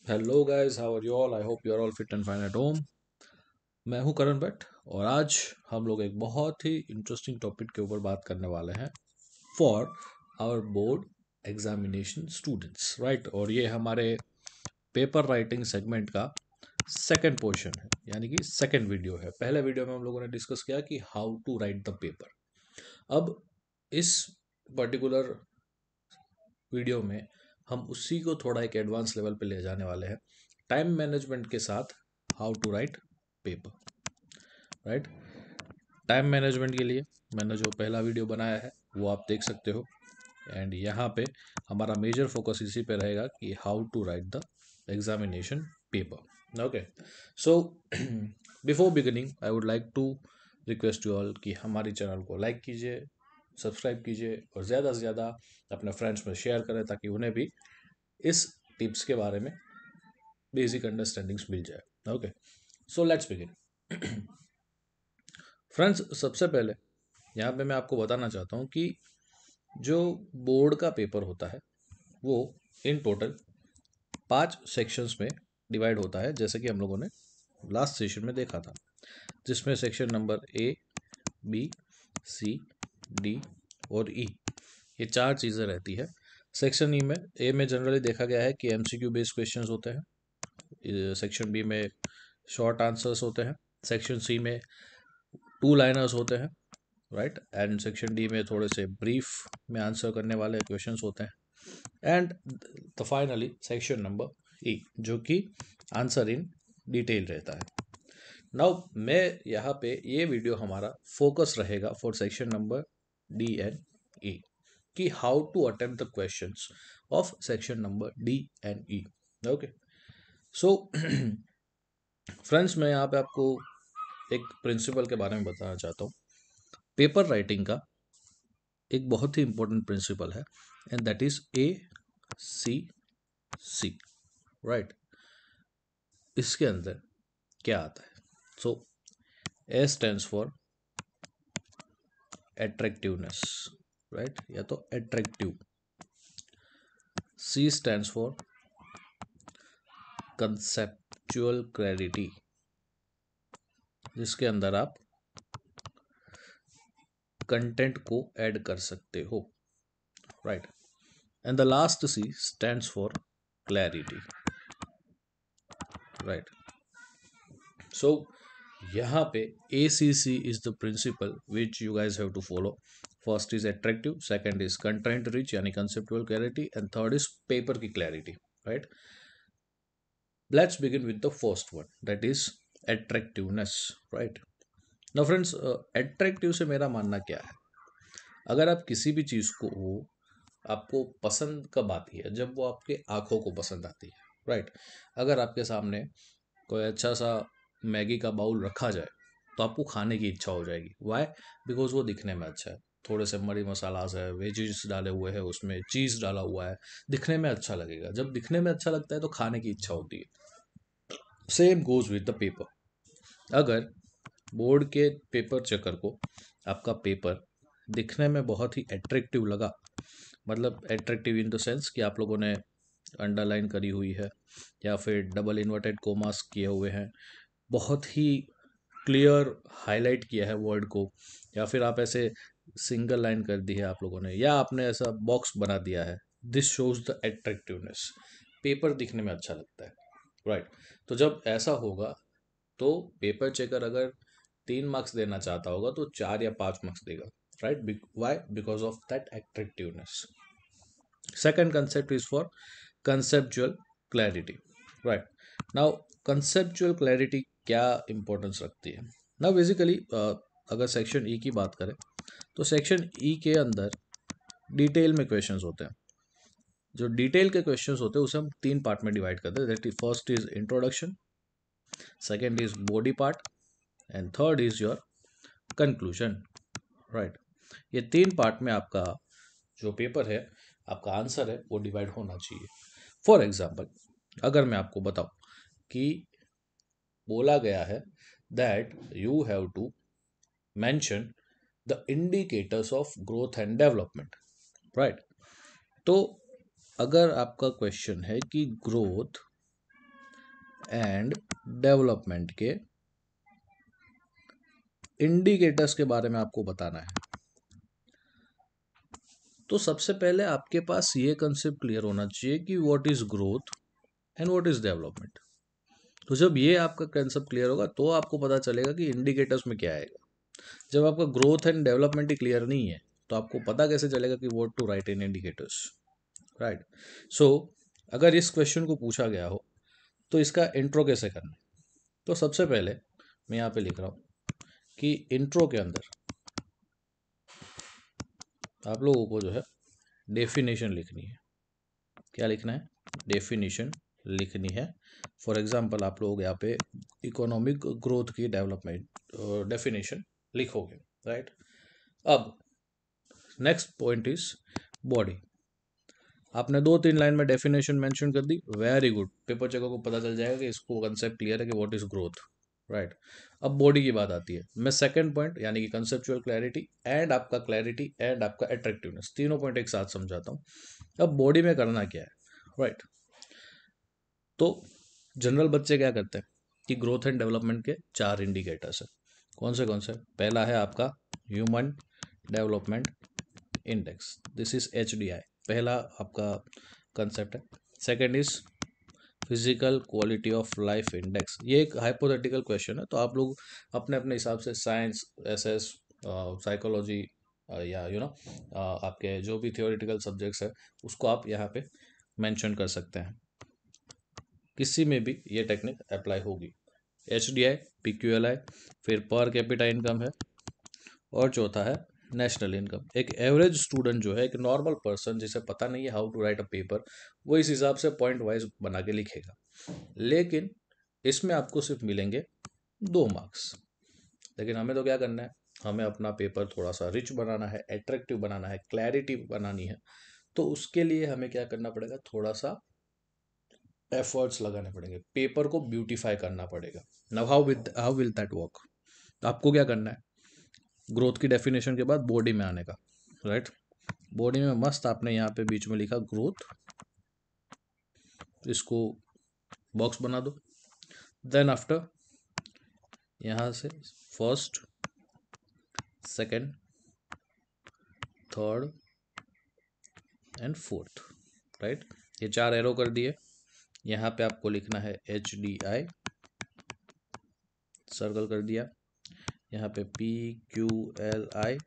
Hello guys, how are you all? I hope you are all fit and fine at home. मैं हूं करण भट्ट और आज हम लोग एक बहुत ही इंटरेस्टिंग टॉपिक के ऊपर बात करने वाले हैं for our board examination students, right. और ये हमारे पेपर राइटिंग सेगमेंट का सेकंड पोर्शन है, यानी कि सेकंड वीडियो है। पहले वीडियो में हम लोगों ने डिस्कस किया कि how to write the paper. अब इस पर्टिकुलर वीडियो में हम उसी को थोड़ा एक एडवांस लेवल पे ले जाने वाले हैं, टाइम मैनेजमेंट के साथ how to write paper, right. Time management के लिए मैंने जो पहला वीडियो बनाया है वो आप देख सकते हो। एंड यहाँ पे हमारा मेजर फोकस इसी पे रहेगा कि how to write the examination paper. Okay, so before beginning I would like to request you all कि हमारी चैनल को लाइक कीजिए, सब्सक्राइब कीजिए और ज़्यादा से ज़्यादा अपने फ्रेंड्स में शेयर करें ताकि उन्हें भी इस टिप्स के बारे में बेसिक अंडरस्टैंडिंग्स मिल जाए। Okay, so let's begin. Friends, सबसे पहले यहाँ पे मैं आपको बताना चाहता हूँ कि जो बोर्ड का पेपर होता है वो इन टोटल 5 सेक्शंस में डिवाइड होता है, जैसे कि हम लोगों ने लास्ट सेशन में देखा था, जिसमें section number A, B, C, D और ई, ये 4 चीज़ें रहती है। सेक्शन ई में ए में जनरली देखा गया है कि एमसीक्यू बेस्ड क्वेश्चंस होते हैं। सेक्शन बी में शॉर्ट आंसर्स होते हैं। सेक्शन सी में 2 लाइनर्स होते हैं, राइट। एंड सेक्शन डी में थोड़े से ब्रीफ में आंसर करने वाले क्वेश्चंस होते हैं। And the finally section number ई, जो कि आंसर इन डिटेल रहता है। नाउ मैं यहाँ पे ये वीडियो हमारा फोकस रहेगा for section number D and E, कि how to attempt the questions of section number D and E. Okay, so friends, मैं यहाँ पे आपको एक प्रिंसिपल के बारे में बताना चाहता हूँ। पेपर राइटिंग का एक बहुत ही इंपॉर्टेंट प्रिंसिपल है, and that is ACC, right. इसके अंदर क्या आता है? So A stands for attractiveness, right, या तो attractive. C stands for conceptual clarity, जिसके अंदर आप कंटेंट को ऐड कर सकते हो, right. And the last C stands for clarity, right. So यहाँ पे ACC is the principle which you guys have to follow. First is attractive, second is content rich यानी conceptual clarity, and third is paper की clarity, right. Let's begin with the first one, that is attractiveness, right. Now friends, attractive से मेरा मानना क्या है? अगर आप किसी भी चीज़ को आपको पसंद कब आती है? जब वो आपके आंखों को पसंद आती है, राइट। अगर आपके सामने कोई अच्छा सा मैगी का बाउल रखा जाए तो आपको खाने की इच्छा हो जाएगी। वाई? बिकॉज वो दिखने में अच्छा है, थोड़े से मरी मसालास है, वेजिस डाले हुए हैं, उसमें चीज़ डाला हुआ है, दिखने में अच्छा लगेगा। जब दिखने में अच्छा लगता है तो खाने की इच्छा होती है। Same goes with the paper. अगर बोर्ड के पेपर चेकर को आपका पेपर दिखने में बहुत ही अट्रैक्टिव लगा, मतलब अट्रैक्टिव इन द सेंस कि आप लोगों ने अंडरलाइन करी हुई है या फिर डबल इन्वर्टेड कोमास किए हुए हैं, बहुत ही क्लियर हाईलाइट किया है वर्ड को, या फिर आप ऐसे सिंगल लाइन कर दी है आप लोगों ने, या आपने ऐसा बॉक्स बना दिया है, this shows the attractiveness. Paper दिखने में अच्छा लगता है, राइट। तो जब ऐसा होगा तो पेपर चेकर अगर 3 मार्क्स देना चाहता होगा तो 4 या 5 मार्क्स देगा, right. Why? Because of that attractiveness. Second concept is for conceptual clarity, right. Now conceptual clarity क्या इंपॉर्टेंस रखती है? नाउ बेसिकली अगर सेक्शन ई की बात करें तो सेक्शन ई के अंदर डिटेल में क्वेश्चंस होते हैं। जो डिटेल के क्वेश्चंस होते हैं उसे हम 3 पार्ट में डिवाइड करते हैं। That is first is introduction, second is body part, and third is your conclusion, right. ये 3 पार्ट में आपका जो पेपर है, आपका आंसर है, वो डिवाइड होना चाहिए। फॉर एग्जाम्पल, अगर मैं आपको बताऊं कि बोला गया है that you have to mention the indicators of growth and development, right. तो अगर आपका क्वेश्चन है कि ग्रोथ एंड डेवलपमेंट के इंडिकेटर्स के बारे में आपको बताना है। तो सबसे पहले आपके पास ये कंसेप्ट क्लियर होना चाहिए कि what is growth and what is development. तो जब ये आपका कंसेप्ट क्लियर होगा तो आपको पता चलेगा कि इंडिकेटर्स में क्या आएगा। जब आपका ग्रोथ एंड डेवलपमेंट ही क्लियर नहीं है तो आपको पता कैसे चलेगा कि what to write in indicators, right. So अगर इस क्वेश्चन को पूछा गया हो तो इसका इंट्रो कैसे करना है, तो सबसे पहले मैं यहाँ पे लिख रहा हूँ कि इंट्रो के अंदर आप लोगों को जो है डेफिनेशन लिखनी है। क्या लिखना है? डेफिनेशन लिखनी है। फॉर एग्जांपल आप लोग यहाँ पे इकोनॉमिक ग्रोथ की डेवलपमेंट डेफिनेशन लिखोगे, राइट। अब नेक्स्ट पॉइंट इज बॉडी। आपने 2-3 लाइन में डेफिनेशन मेंशन कर दी, वेरी गुड, पेपर चेकर को पता चल जाएगा कि इसको कंसेप्ट क्लियर है कि व्हाट इज ग्रोथ, राइट। अब बॉडी की बात आती है। मैं सेकंड पॉइंट यानी कि कंसेप्चुअल क्लैरिटी एंड आपका अट्रैक्टिवनेस, तीनों पॉइंट एक साथ समझाता हूँ। अब बॉडी में करना क्या है, राइट। तो जनरल बच्चे क्या करते हैं कि ग्रोथ एंड डेवलपमेंट के 4 इंडिकेटर्स है। कौन से? पहला है आपका human development index, this is HDI, पहला आपका कंसेप्ट है। Second is physical quality of life index, ये एक हाइपोथेटिकल क्वेश्चन है, तो आप लोग अपने अपने हिसाब से साइंस, SS, साइकोलॉजी या आपके जो भी थियोरेटिकल सब्जेक्ट्स है उसको आप यहाँ पे मेंशन कर सकते हैं। किसी में भी ये टेक्निक अप्लाई होगी। HDI, PQLI, फिर पर कैपिटा इनकम है, और चौथा है नेशनल इनकम। एक एवरेज स्टूडेंट जो है, एक नॉर्मल पर्सन जिसे पता नहीं है how to write a paper, वो इस हिसाब से पॉइंट वाइज बना के लिखेगा, लेकिन इसमें आपको सिर्फ मिलेंगे 2 मार्क्स। लेकिन हमें तो क्या करना है, हमें अपना पेपर थोड़ा सा रिच बनाना है, अट्रैक्टिव बनाना है, क्लैरिटी बनानी है। तो उसके लिए हमें क्या करना पड़ेगा, थोड़ा सा एफर्ट्स लगाने पड़ेंगे, पेपर को ब्यूटीफाई करना पड़ेगा। Now how will that work? आपको क्या करना है, ग्रोथ की डेफिनेशन के बाद बॉडी में आने का, राइट। बॉडी में मस्त आपने यहाँ पे बीच में लिखा ग्रोथ, इसको बॉक्स बना दो। देन आफ्टर यहाँ से first, second, third and fourth, right. ये 4 एरो कर दिए। यहाँ पे आपको लिखना है HDI, सर्कल कर दिया। यहाँ पे PQLI,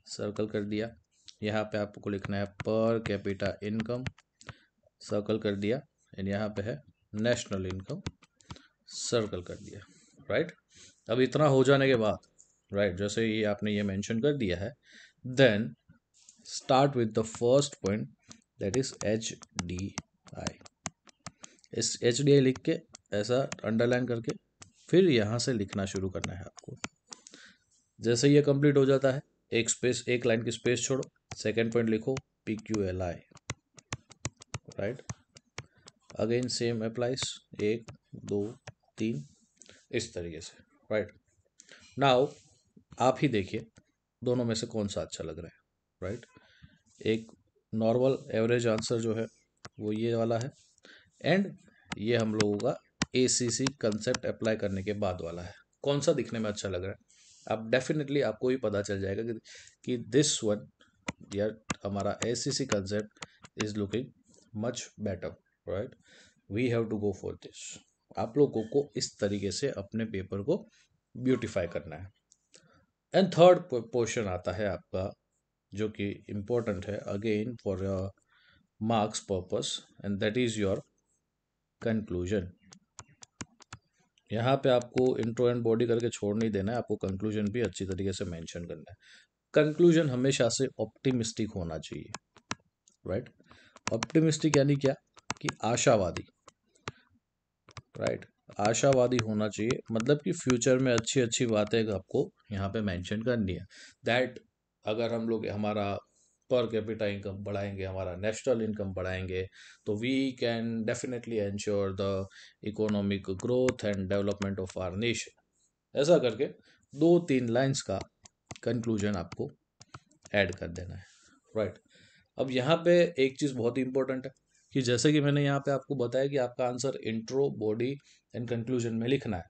सर्कल कर दिया। यहाँ पे आपको लिखना है पर कैपिटा इनकम, सर्कल कर दिया। एंड यहाँ पे है नेशनल इनकम, सर्कल कर दिया, राइट। अब इतना हो जाने के बाद, राइट, जैसे ही आपने ये मेंशन कर दिया है, then start with the first point, that is HDI। इस HDI लिख के ऐसा अंडरलाइन करके फिर यहाँ से लिखना शुरू करना है आपको। जैसे ये कंप्लीट हो जाता है, एक लाइन की स्पेस छोड़ो, सेकेंड पॉइंट लिखो PQLI, right. Again same applies, 1 2 3 इस तरीके से, राइट। नाउ आप ही देखिए दोनों में से कौन सा अच्छा लग रहा है, राइट। एक नॉर्मल एवरेज आंसर जो है वो ये वाला है, एंड ये हम लोगों का ACC कंसेप्ट अप्लाई करने के बाद वाला है। कौन सा दिखने में अच्छा लग रहा है? आप डेफिनेटली आपको ही पता चल जाएगा कि दिस वन या हमारा ACC concept is looking much better, right. We have to go for this. आप लोगों को इस तरीके से अपने पेपर को ब्यूटीफाई करना है। एंड थर्ड पोर्शन आता है आपका, जो कि इम्पोर्टेंट है again for marks purpose, and that is your conclusion. यहाँ पे आपको इंट्रो एंड बॉडी करके छोड़ नहीं देना है, आपको कंक्लूजन भी अच्छी तरीके से मेंशन करना है। कंक्लूजन हमेशा से ऑप्टिमिस्टिक होना चाहिए, राइट। ऑप्टिमिस्टिक यानी क्या, कि आशावादी, राइट। आशावादी होना चाहिए, मतलब कि फ्यूचर में अच्छी अच्छी बातें आपको यहाँ पे मेंशन करनी है। दैट अगर हम लोग हमारा पर कैपिटा इनकम बढ़ाएंगे, हमारा नेशनल इनकम बढ़ाएंगे, तो we can definitely ensure the economic growth and development of our nation. ऐसा करके 2-3 लाइंस का कंक्लूजन आपको ऐड कर देना है, राइट। अब यहाँ पे एक चीज़ बहुत ही इंपॉर्टेंट है कि जैसे कि मैंने यहाँ पे आपको बताया कि आपका answer intro, body and conclusion में लिखना है,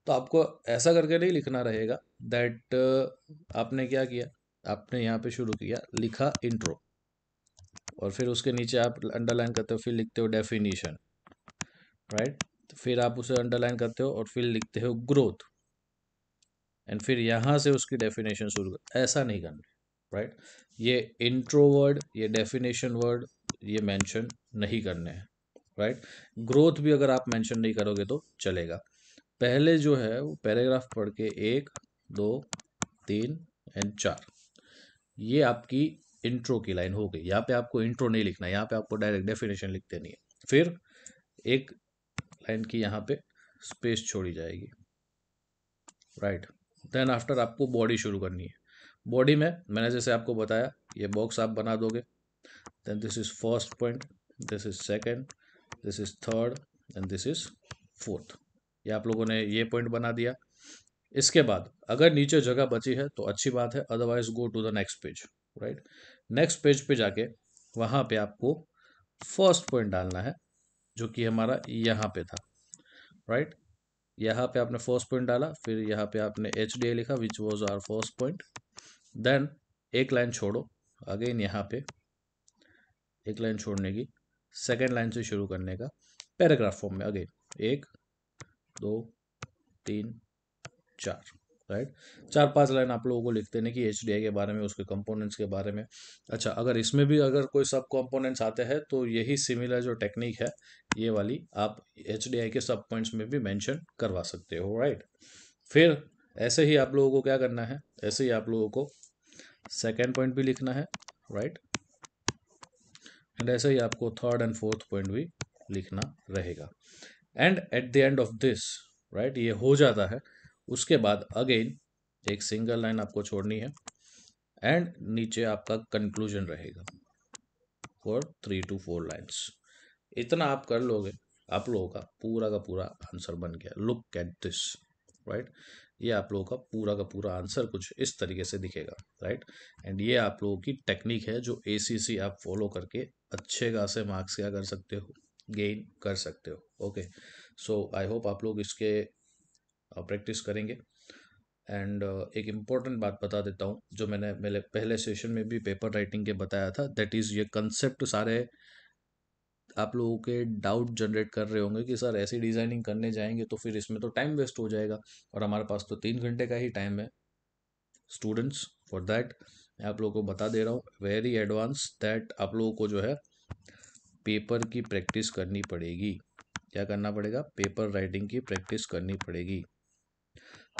तो आपको ऐसा करके नहीं लिखना रहेगा दैट आपने क्या किया, आपने यहाँ पे शुरू किया, लिखा इंट्रो, और फिर उसके नीचे आप अंडरलाइन करते हो, फिर लिखते हो डेफिनेशन, राइट। फिर आप उसे अंडरलाइन करते हो और फिर लिखते हो ग्रोथ, एंड फिर यहाँ से उसकी डेफिनेशन शुरू कर, ऐसा नहीं करना, राइट। ये इंट्रो वर्ड, ये डेफिनेशन वर्ड, ये मेंशन नहीं करने हैं, राइट। ग्रोथ भी अगर आप मेंशन नहीं करोगे तो चलेगा। पहले जो है वो पैराग्राफ पढ़ के 1, 2, 3 एंड 4, ये आपकी इंट्रो की लाइन हो गई। यहाँ पे आपको इंट्रो नहीं लिखना, यहाँ पे आपको डायरेक्ट डेफिनेशन लिख देनी है। फिर एक लाइन की यहाँ पे स्पेस छोड़ी जाएगी, राइट। देन आफ्टर आपको बॉडी शुरू करनी है। बॉडी में मैंने जैसे आपको बताया, ये बॉक्स आप बना दोगे, then this is first point, this is second, this is third and this is fourth. ये आप लोगों ने ये पॉइंट बना दिया। इसके बाद अगर नीचे जगह बची है तो अच्छी बात है, otherwise go to the next page, right. Next page पे जाके वहाँ पे आपको फर्स्ट पॉइंट डालना है, जो कि हमारा यहाँ पे था, राइट। यहाँ पे आपने फर्स्ट पॉइंट डाला, फिर यहाँ पे आपने HDA लिखा which was our first point. Then एक लाइन छोड़ो, अगेन यहाँ पे एक लाइन छोड़ने की, सेकेंड लाइन से शुरू करने का, पैराग्राफ फॉर्म में अगेन 1, 2, 3, 4, राइट। 4-5 लाइन आप लोगों को लिख देने की HDI के बारे में, उसके कंपोनेंट्स के बारे में। अच्छा, अगर इसमें भी अगर कोई सब कंपोनेंट्स आते हैं तो यही सिमिलर जो टेक्निक है ये वाली आप HDI के सब पॉइंट्स में भी मेंशन करवा सकते हो, राइट। फिर ऐसे ही आप लोगों को क्या करना है, ऐसे ही आप लोगों को सेकेंड पॉइंट भी लिखना है, राइट। एंड ऐसे ही आपको थर्ड एंड फोर्थ पॉइंट भी लिखना रहेगा। And at the end of this, right, ये हो जाता है। उसके बाद अगेन एक सिंगल लाइन आपको छोड़नी है एंड नीचे आपका कंक्लूजन रहेगा फॉर 3 to 4 लाइन्स। इतना आप कर लोगे, आप लोगों का पूरा आंसर बन गया। Look at this, right. ये आप लोगों का पूरा आंसर कुछ इस तरीके से दिखेगा, राइट। एंड ये आप लोगों की टेक्निक है जो ACC आप फॉलो करके अच्छे खासे मार्क्स क्या कर सकते हो, गेन कर सकते हो। ओके, सो आई होप आप लोग इसके प्रैक्टिस करेंगे। एंड एक इम्पॉर्टेंट बात बता देता हूँ, जो मैंने मेरे पहले सेशन में भी पेपर राइटिंग के बताया था, दैट इज़ ये कंसेप्ट सारे आप लोगों के डाउट जनरेट कर रहे होंगे कि सर ऐसी डिज़ाइनिंग करने जाएंगे तो फिर इसमें तो टाइम वेस्ट हो जाएगा, और हमारे पास तो 3 घंटे का ही टाइम है। स्टूडेंट्स, फॉर दैट मैं आप लोगों को बता दे रहा हूँ वेरी एडवांस, दैट आप लोगों को जो है पेपर की प्रैक्टिस करनी पड़ेगी। क्या करना पड़ेगा, पेपर राइटिंग की प्रैक्टिस करनी पड़ेगी,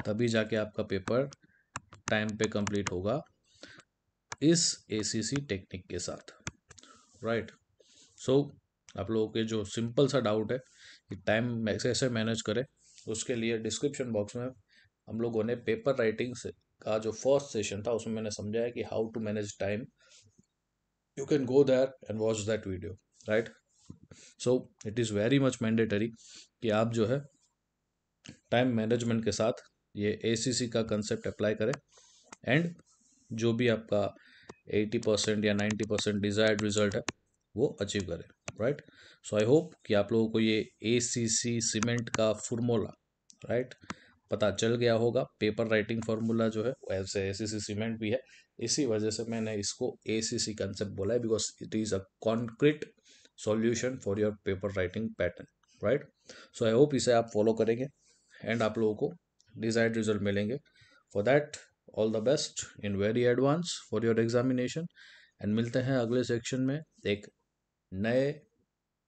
तभी जाके आपका पेपर टाइम पे कंप्लीट होगा इस ACC टेक्निक के साथ, राइट। सो आप लोगों के जो सिंपल सा डाउट है कि टाइम कैसे मैनेज करें, उसके लिए डिस्क्रिप्शन बॉक्स में हम लोगों ने पेपर राइटिंग से का जो फर्स्ट सेशन था उसमें मैंने समझाया कि how to manage time. You can go there and watch that video, right. So it is very much mandatory कि आप जो है टाइम मैनेजमेंट के साथ ये ACC का कंसेप्ट अप्लाई करें, एंड जो भी आपका 80% या 90% डिजायर्ड रिजल्ट है वो अचीव करें, राइट। सो आई होप कि आप लोगों को ये ACC सीमेंट का फॉर्मूला, राइट, पता चल गया होगा। पेपर राइटिंग फार्मूला जो है वैसे ACC सीमेंट भी है, इसी वजह से मैंने इसको ACC कंसेप्ट बोला है, because it is a concrete solution for your paper writing pattern, right. So I hope इसे आप फॉलो करेंगे एंड आप लोगों को डिजायर्ड रिजल्ट मिलेंगे। For that all the best in very advance for your examination, and मिलते हैं अगले सेक्शन में एक नए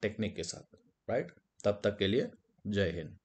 टेक्निक के साथ, राइट। तब तक के लिए जय हिंद।